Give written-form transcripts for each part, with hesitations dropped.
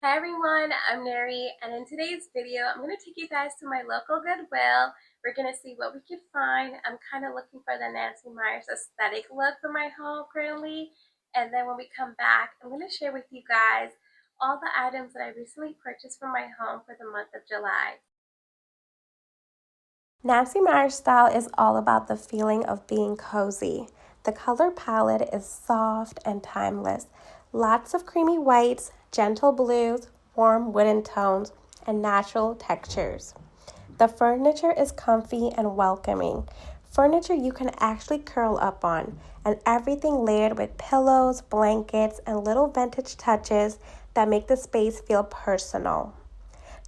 Hi everyone, I'm Nuri, and in today's video, I'm going to take you guys to my local Goodwill. We're going to see what we could find. I'm kind of looking for the Nancy Meyers aesthetic look for my home currently. And then when we come back, I'm going to share with you guys all the items that I recently purchased for my home for the month of July. Nancy Meyers style is all about the feeling of being cozy. The color palette is soft and timeless. Lots of creamy whites, gentle blues, warm wooden tones, and natural textures. The furniture is comfy and welcoming. Furniture you can actually curl up on, and everything layered with pillows, blankets, and little vintage touches that make the space feel personal.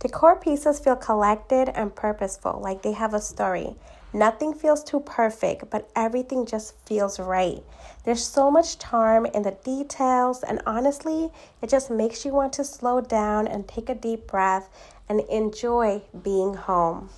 Decor pieces feel collected and purposeful, like they have a story. Nothing feels too perfect, but everything just feels right. There's so much charm in the details, and honestly, it just makes you want to slow down and take a deep breath and enjoy being home.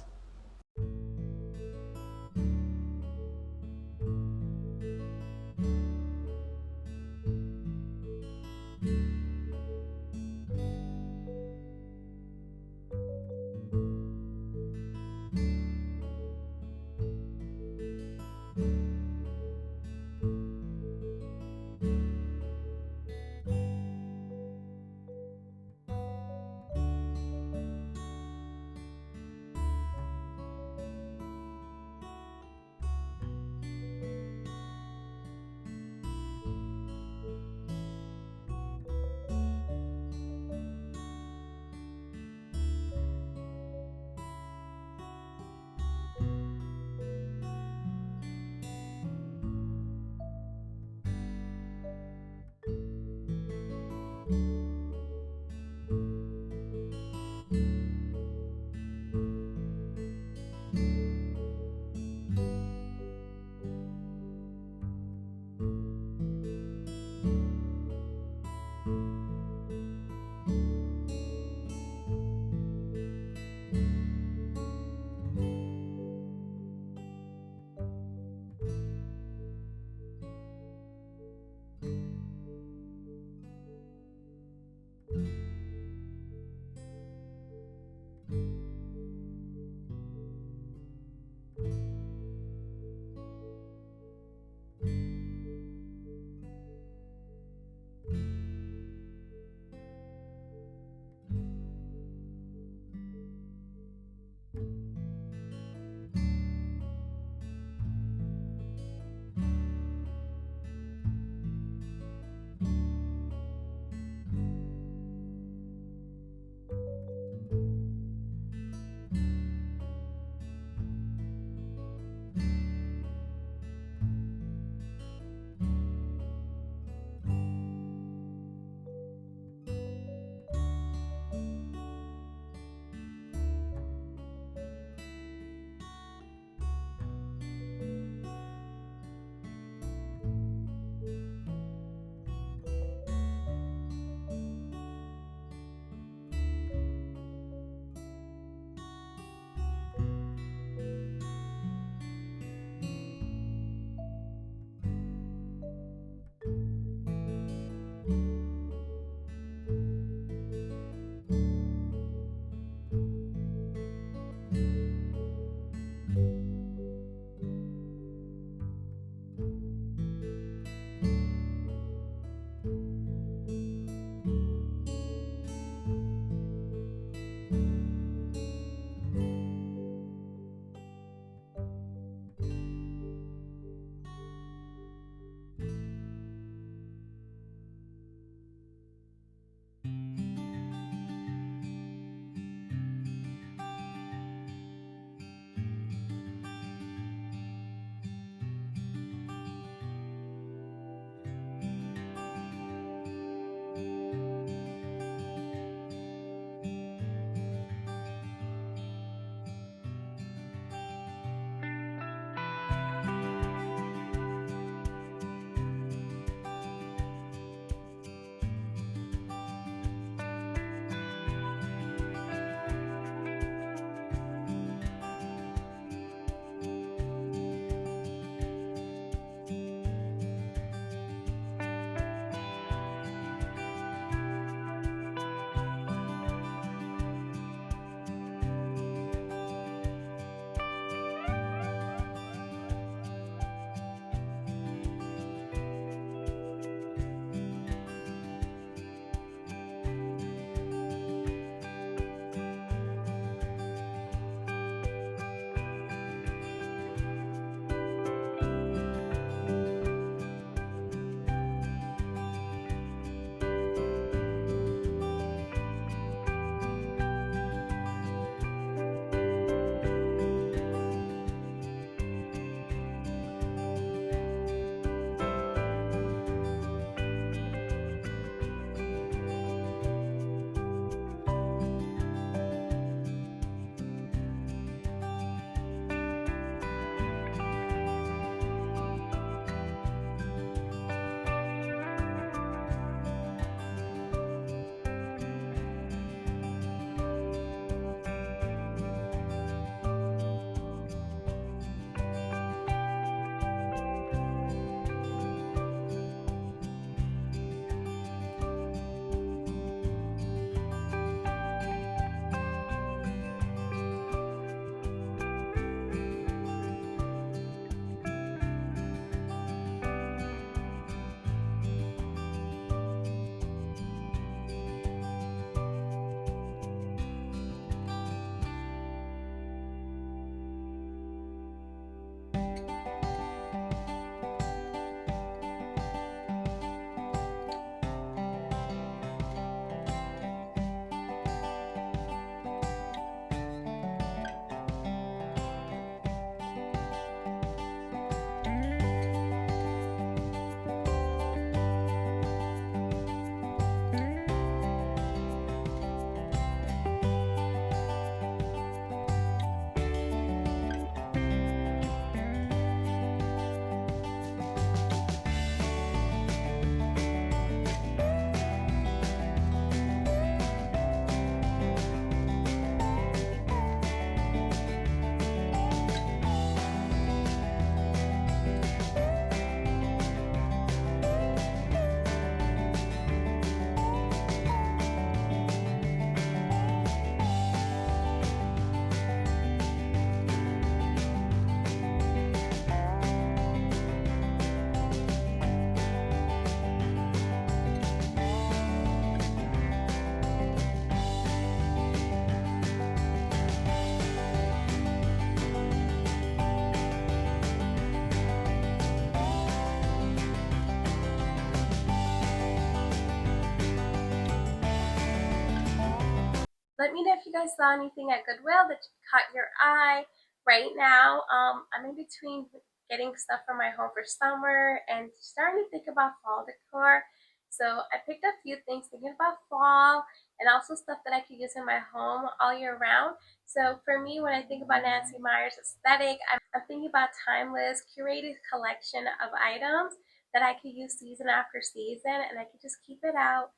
Let me know if you guys saw anything at Goodwill that caught your eye. Right now, I'm in between getting stuff for my home for summer and starting to think about fall decor. So I picked up a few things thinking about fall and also stuff that I could use in my home all year round. So for me, when I think about Nancy Meyers aesthetic, I'm thinking about timeless, curated collection of items that I could use season after season, and I could just keep it out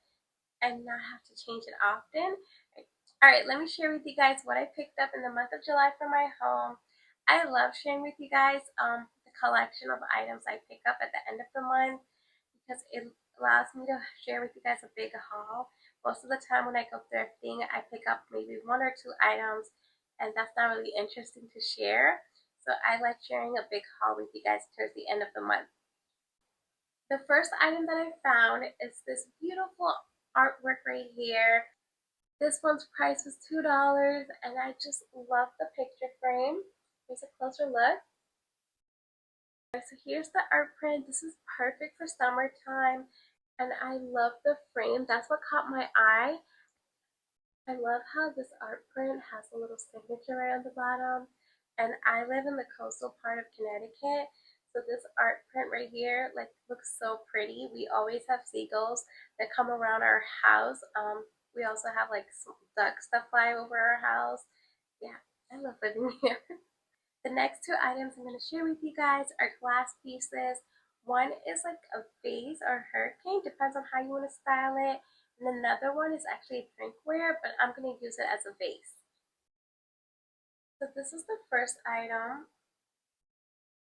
and not have to change it often. All right, let me share with you guys what I picked up in the month of July for my home. I love sharing with you guys the collection of items I pick up at the end of the month because it allows me to share with you guys a big haul. Most of the time when I go thrifting, I pick up maybe one or two items, and that's not really interesting to share. So I like sharing a big haul with you guys towards the end of the month. The first item that I found is this beautiful artwork right here. This one's price was $2, and I just love the picture frame. Here's a closer look. So here's the art print. This is perfect for summertime, and I love the frame. That's what caught my eye. I love how this art print has a little signature right on the bottom, and I live in the coastal part of Connecticut, so this art print right here looks so pretty. We always have seagulls that come around our house. We also have like some ducks that fly over our house. Yeah, I love living here. The next two items I'm going to share with you guys are glass pieces. One is like a vase or hurricane, depends on how you want to style it. And another one is actually drinkware, but I'm going to use it as a vase. So this is the first item.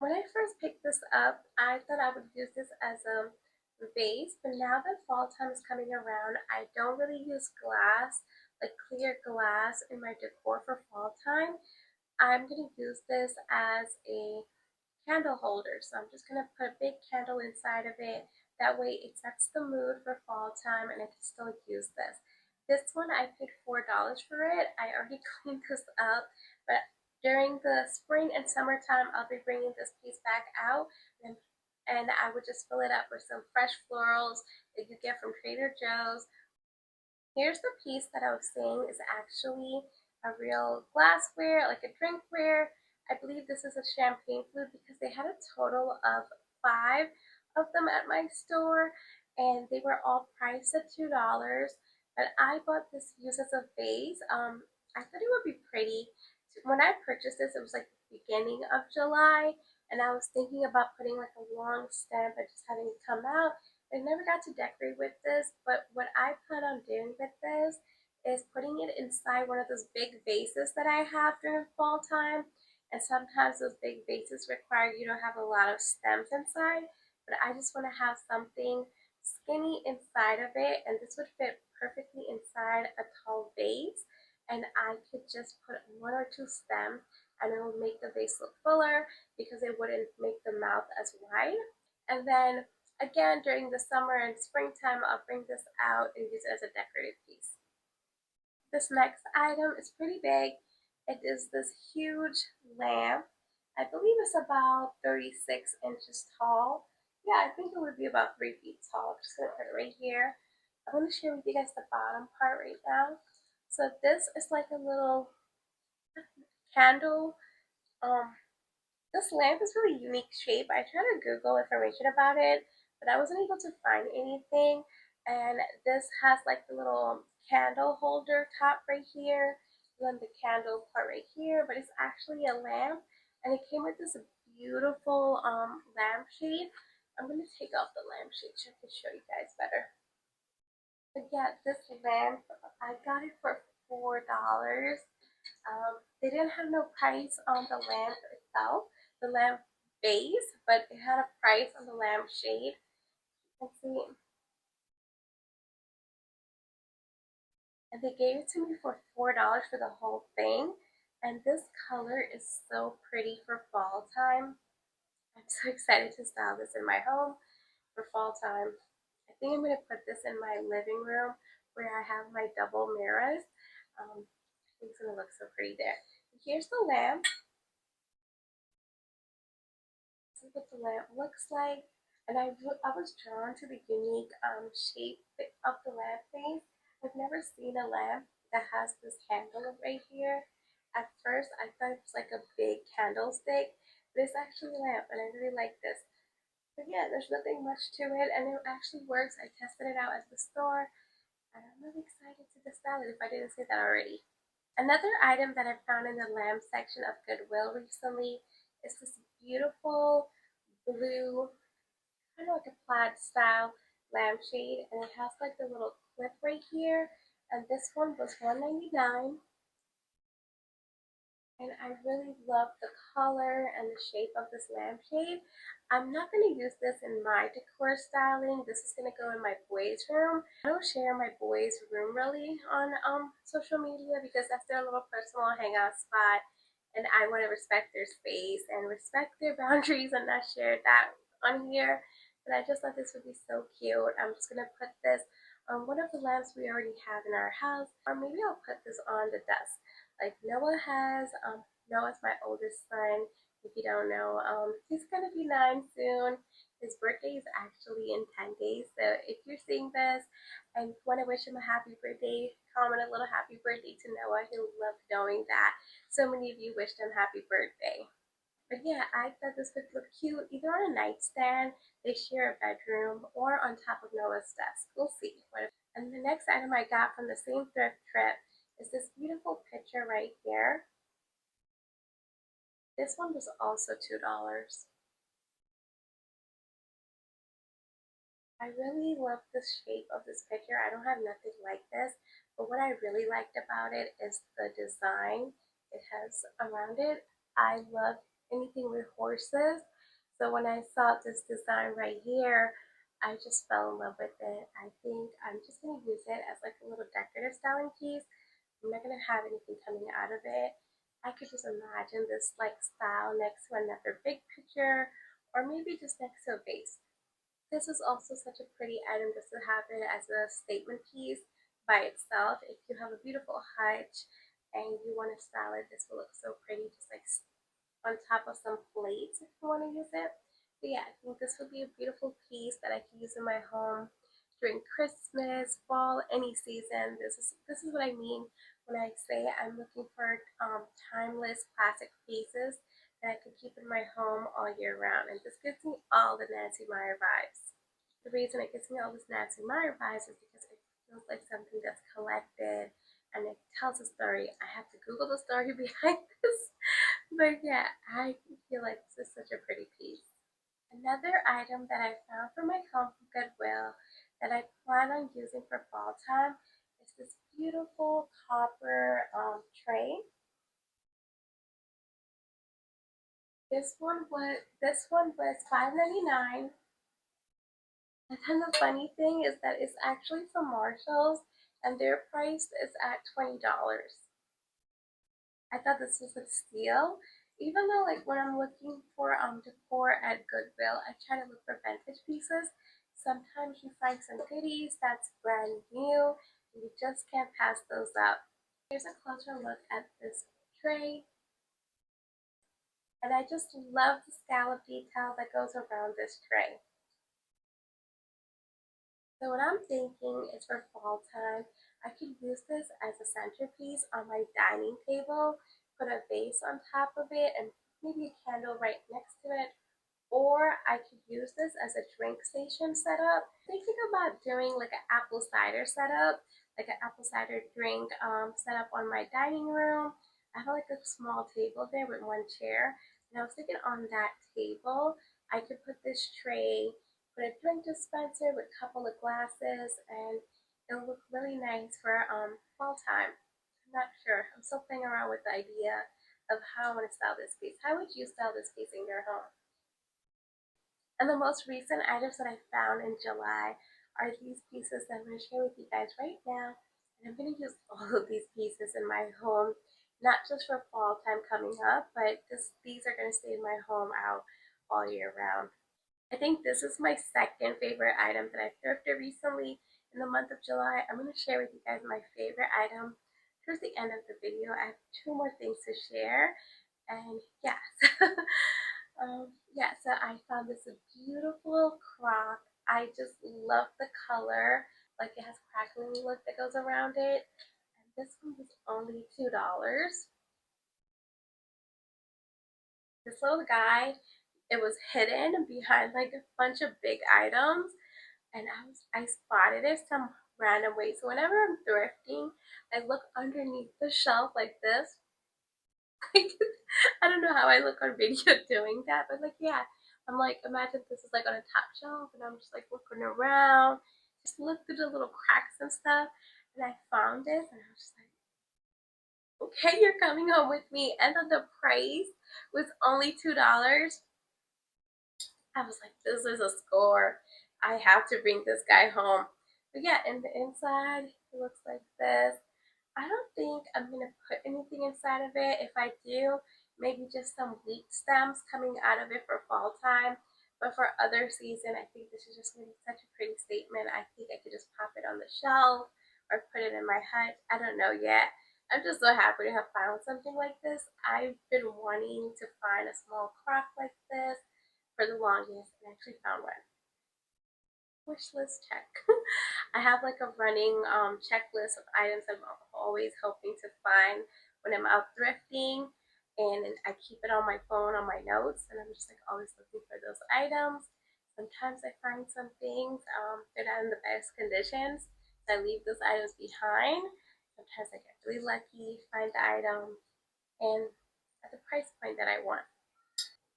When I first picked this up, I thought I would use this as a vase, but now that fall time is coming around, I don't really use glass, like clear glass in my decor for fall time. I'm going to use this as a candle holder. So I'm just going to put a big candle inside of it. That way it sets the mood for fall time and I can still use this. This one I paid $4 for it. I already cleaned this up, but during the spring and summertime I'll be bringing this piece back out, and I would just fill it up with some fresh florals that you get from Trader Joe's. Here's the piece that I was saying is actually a real glassware, like a drinkware. I believe this is a champagne flute because they had a total of 5 of them at my store, and they were all priced at $2. But I bought this used as a vase. I thought it would be pretty. When I purchased this, it was like the beginning of July, and I was thinking about putting like a long stem, but just having it come out. I never got to decorate with this, but what I plan on doing with this is putting it inside one of those big vases that I have during fall time. And sometimes those big vases require you to have a lot of stems inside, but I just want to have something skinny inside of it, and this would fit perfectly inside a tall vase. And I could just put one or two stems, and it will make the vase look fuller because it wouldn't make the mouth as wide. And then again, during the summer and springtime, I'll bring this out and use it as a decorative piece. This next item is pretty big. It is this huge lamp. I believe it's about 36 inches tall. Yeah, I think it would be about 3 feet tall. I'm just going to put it right here. I'm going to share with you guys the bottom part right now. So this is like a little candle. This lamp is really unique shape. I tried to Google information about it, but I wasn't able to find anything. And this has like the little candle holder top right here, and then the candle part right here, but it's actually a lamp, and it came with this beautiful lampshade. I'm going to take off the lampshade so I can show you guys better. But yeah, this lamp, I got it for $4. They didn't have no price on the lamp itself, the lamp base, but it had a price on the lamp shade. Let's see. And they gave it to me for $4 for the whole thing. And this color is so pretty for fall time. I'm so excited to style this in my home for fall time. I think I'm going to put this in my living room where I have my double mirrors. I think it's going to look so pretty there. Here's the lamp. This is what the lamp looks like. And I was drawn to the unique shape of the lamp face. I've never seen a lamp that has this handle right here. At first, I thought it was like a big candlestick, but it's actually a lamp, and I really like this. But yeah, there's nothing much to it, and it actually works. I tested it out at the store, and I'm really excited to dispel it if I didn't say that already. Another item that I found in the lamp section of Goodwill recently is this beautiful blue, kind of like a plaid style lampshade, and it has like the little clip right here. And this one was $1.99. And I really love the color and the shape of this lampshade. I'm not going to use this in my decor styling. This is going to go in my boys' room. I don't share my boys' room really on social media because that's their little personal hangout spot. And I want to respect their space and respect their boundaries and not share that on here. But I just thought this would be so cute. I'm just going to put this on one of the lamps we already have in our house. Or maybe I'll put this on the desk like Noah has. Noah's my oldest son. If you don't know, he's gonna be 9 soon. His birthday is actually in 10 days. So if you're seeing this and want to wish him a happy birthday, comment a little happy birthday to Noah. He'll love knowing that so many of you wished him happy birthday. But yeah, I thought this would look cute either on a nightstand, they share a bedroom, or on top of Noah's desk. We'll see. And the next item I got from the same thrift trip is this beautiful picture right here. This one was also $2. I really love the shape of this picture. I don't have nothing like this, but what I really liked about it is the design it has around it. I love anything with horses, so when I saw this design right here, I just fell in love with it. I think I'm just going to use it as like a little decorative styling piece. I'm not going to have anything coming out of it. I could just imagine this like style next to another big picture, or maybe just next to a vase. This is also such a pretty item just to have it as a statement piece by itself. If you have a beautiful hutch and you want to style it, this will look so pretty just like on top of some plates if you want to use it. But yeah, I think this would be a beautiful piece that I could use in my home during Christmas, fall, any season. This is what I mean when I say I'm looking for timeless classic pieces that I could keep in my home all year round. And this gives me all the Nancy Meyer vibes. The reason it gives me all this Nancy Meyer vibes is because it feels like something that's collected and it tells a story. I have to Google the story behind this. But yeah, I feel like this is such a pretty piece. Another item that I found for my home from Goodwill that I plan on using for fall time is this beautiful copper tray. This one was $5.99. And then the funny thing is that it's actually from Marshalls and their price is at $20. I thought this was a steal. Even though like when I'm looking for decor at Goodwill, I try to look for vintage pieces. Sometimes you find some goodies that's brand new and you just can't pass those up. Here's a closer look at this tray. And I just love the scallop detail that goes around this tray. So what I'm thinking is for fall time, I could use this as a centerpiece on my dining table, put a vase on top of it, and maybe a candle right next to it. Or I could use this as a drink station setup. Thinking about doing like an apple cider setup, like an apple cider drink setup on my dining room. I have like a small table there with one chair. And I was thinking on that table, I could put this tray, put a drink dispenser with a couple of glasses, and it'll look really nice for fall time. I'm not sure. I'm still playing around with the idea of how I want to style this piece. How would you style this piece in your home? And the most recent items that I found in July are these pieces that I'm going to share with you guys right now. And I'm going to use all of these pieces in my home, not just for fall time coming up, but these are going to stay in my home out all year round. I think this is my second favorite item that I thrifted recently in the month of July. I'm going to share with you guys my favorite item towards the end of the video. I have two more things to share. And yes, yeah, so I found this beautiful crock. I just love the color. Like it has crackling look that goes around it. And this only $2. This little guy, it was hidden behind like a bunch of big items, and I spotted it some random way. So whenever I'm thrifting, I look underneath the shelf like this. I don't know how I look on video doing that, but like yeah, I'm like imagine this is like on a top shelf, and I'm just like looking around, just look through the little cracks and stuff, and I found this, and I was just like, okay, you're coming home with me, and then the price was only $2. I was like, this is a score. I have to bring this guy home. But yeah, in the inside, it looks like this. I don't think I'm gonna put anything inside of it. If I do, maybe just some wheat stems coming out of it for fall time. But for other season, I think this is just gonna be such a pretty statement. I think I could just pop it on the shelf or put it in my hut. I don't know yet. I'm just so happy to have found something like this. I've been wanting to find a small crock like this for the longest, and I actually found one. Wish list check. I have like a running checklist of items I'm always hoping to find when I'm out thrifting, and I keep it on my phone on my notes, and I'm just like always looking for those items. Sometimes I find some things they're not in the best conditions, so I leave those items behind. Sometimes I get really lucky, find the item, and at the price point that I want.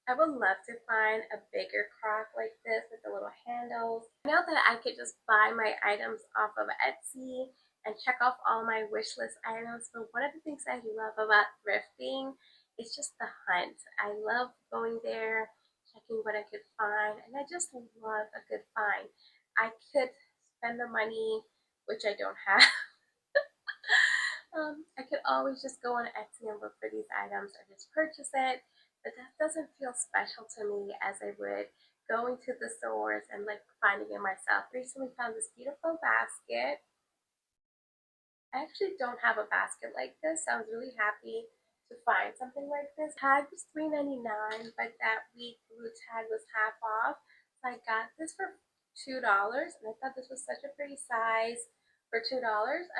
I would love to find a bigger crock like this with the little handles. I know that I could just buy my items off of Etsy and check off all my wish list items, but one of the things I love about thrifting is just the hunt. I love going there, checking what I could find, and I just love a good find. I could spend the money, which I don't have. I could always just go on Etsy and look for these items or just purchase it, but that doesn't feel special to me as I would going to the stores and like finding it myself. Recently found this beautiful basket. I actually don't have a basket like this, so I was really happy to find something like this. Tag was $3.99, but that week blue tag was half off. So I got this for $2, and I thought this was such a pretty size for $2.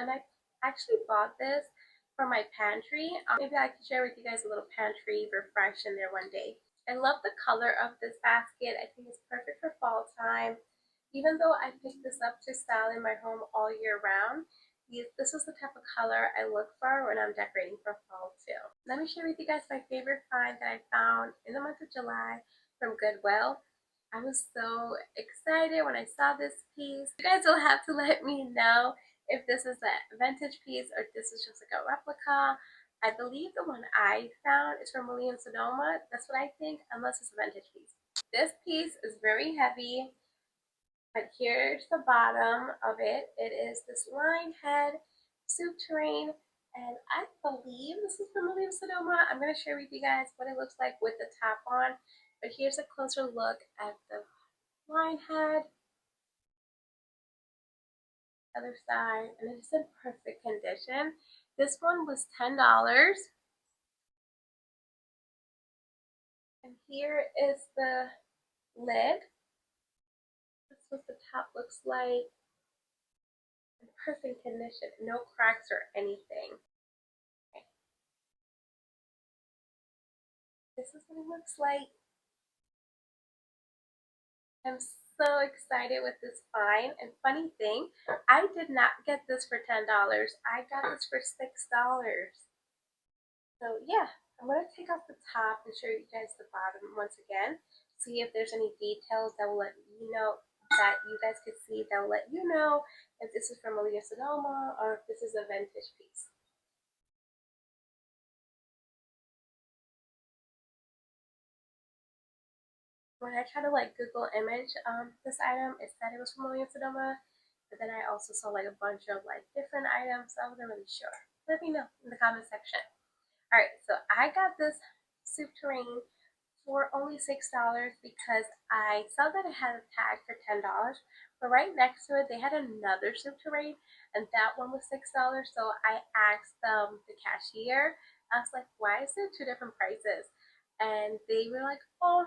And I actually bought this for my pantry. Maybe I could share with you guys a little pantry refresh in there one day. I love the color of this basket. I think it's perfect for fall time. Even though I picked this up to style in my home all year round, this is the type of color I look for when I'm decorating for fall too. Let me share with you guys my favorite find that I found in the month of July from Goodwill. I was so excited when I saw this piece. You guys will have to let me know if this is a vintage piece or if this is just like a replica. I believe the one I found is from Williams Sonoma. That's what I think, unless it's a vintage piece. This piece is very heavy. But here's the bottom of it. It is this line head soup terrain, and I believe this is from Williams Sonoma. I'm going to share with you guys what it looks like with the top on, but here's a closer look at the line head, other side, and it's in perfect condition. This one was $10, and here is the lid. This is what the top looks like. In perfect condition, no cracks or anything. This is what it looks like. I'm so excited with this find. And funny thing, I did not get this for $10. I got this for $6. So yeah, I'm gonna take off the top and show you guys the bottom once again. See if there's any details that will let you know that you guys could see that will let you know if this is from Williams Sonoma or if this is a vintage piece. When I tried to like Google image this item, it said it was from Williams Sonoma, but then I also saw like a bunch of like different items, so I wasn't really sure. Let me know in the comment section. All right, so I got this soup terrain for only $6 because I saw that it had a tag for $10, but right next to it they had another soup terrain, and that one was $6. So I asked the cashier, I was like, why is there two different prices? And they were like, oh,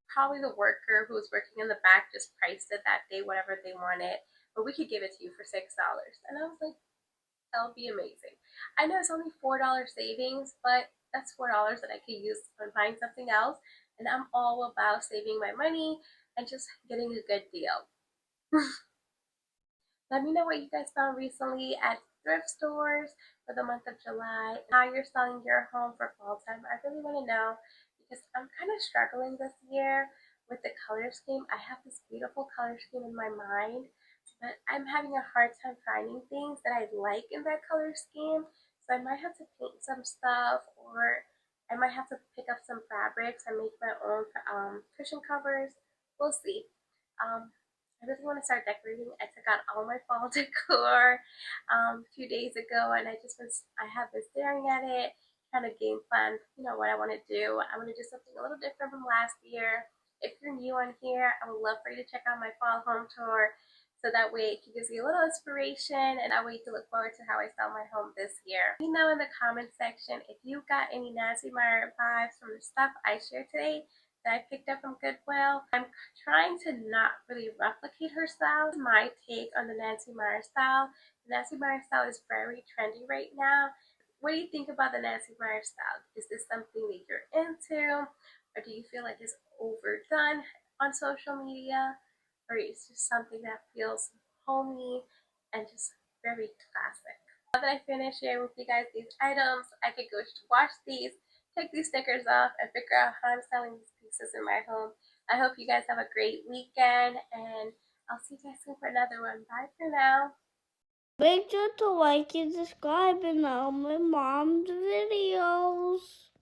probably the worker who was working in the back just priced it that day, whatever they wanted, but we could give it to you for $6. And I was like, That would be amazing. I know it's only $4 savings, but that's $4 that I could use on buying something else. And I'm all about saving my money and just getting a good deal. Let me know what you guys found recently at thrift stores for the month of July. How you're selling your home for fall time. I really want to know because I'm kind of struggling this year with the color scheme. I have this beautiful color scheme in my mind, but I'm having a hard time finding things that I like in that color scheme. So I might have to paint some stuff, or I might have to pick up some fabrics and make my own cushion covers. We'll see. Um, I really want to start decorating. I took out all my fall decor a few days ago, and I have been staring at it, trying to game plan, what I want to do. I want to do something a little different from last year. If you're new on here, I would love for you to check out my fall home tour. So that way it gives you a little inspiration, and that way you can look forward to how I sell my home this year. Let me know in the comment section if you got any Nancy Meyers vibes from the stuff I shared today that I picked up from Goodwill. I'm trying to not really replicate her style. My take on the Nancy Meyers style. The Nancy Meyers style is very trendy right now. What do you think about the Nancy Meyers style? Is this something that you're into? Or do you feel like it's overdone on social media? Or is it just something that feels homey and just very classic? Now that I finished sharing with you guys these items, I could go wash these, take these stickers off, and figure out how I'm selling these pieces in my home. I hope you guys have a great weekend, and I'll see you guys soon for another one. Bye for now. Make sure to like and subscribe and all my mom's videos.